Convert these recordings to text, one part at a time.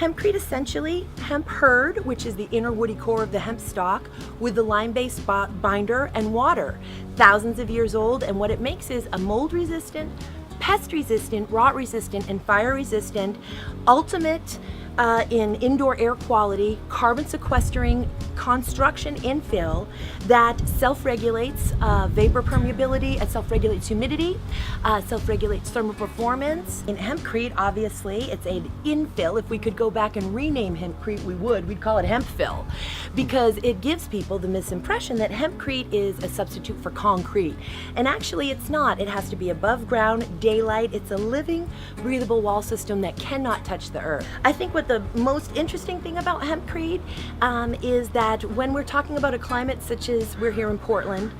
Hempcrete essentially, hemp hurd, which is the inner woody core of the hemp stalk, with the lime-based binder and water. Thousands of years old, and what it makes is a mold-resistant, pest-resistant, rot-resistant, and fire-resistant, ultimate in indoor air quality, carbon sequestering construction infill that self-regulates vapor permeability, and self-regulates humidity, self-regulates thermal performance. In Hempcrete, obviously, it's an infill. If we could go back and rename Hempcrete, we would. We'd call it Hempfill, because it gives people the misimpression that Hempcrete is a substitute for concrete. And actually, it's not. It has to be above ground, daylight. It's a living, breathable wall system that cannot touch the earth. I think what the most interesting thing about Hempcrete is that when we're talking about a climate such as we're here in Portland,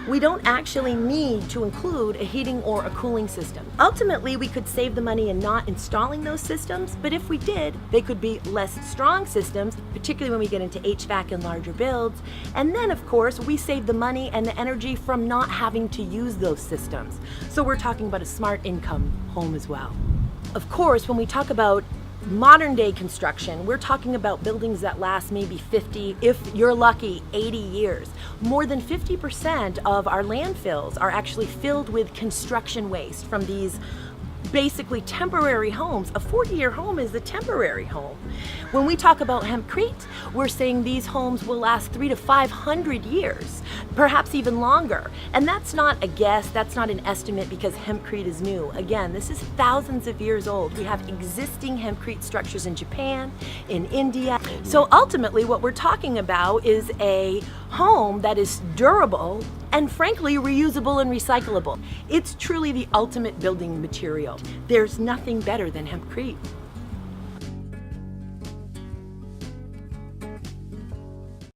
we don't actually need to include a heating or a cooling system. Ultimately, we could save the money in not installing those systems, but if we did, they could be less strong systems, particularly when we get into HVAC and larger builds. And then, of course, we save the money and the energy from not having to use those systems. So we're talking about a smart income home as well. Of course, when we talk about modern day construction, we're talking about buildings that last maybe 50, if you're lucky, 80 years. More than 50% of our landfills are actually filled with construction waste from these basically temporary homes. A 40-year home is a temporary home. When we talk about Hempcrete, we're saying these homes will last 300 to 500 years, perhaps even longer. And that's not a guess, that's not an estimate, because Hempcrete is new. Again, this is thousands of years old. We have existing Hempcrete structures in Japan, in India. So ultimately what we're talking about is a home that is durable and frankly reusable and recyclable. It's truly the ultimate building material. There's nothing better than Hempcrete.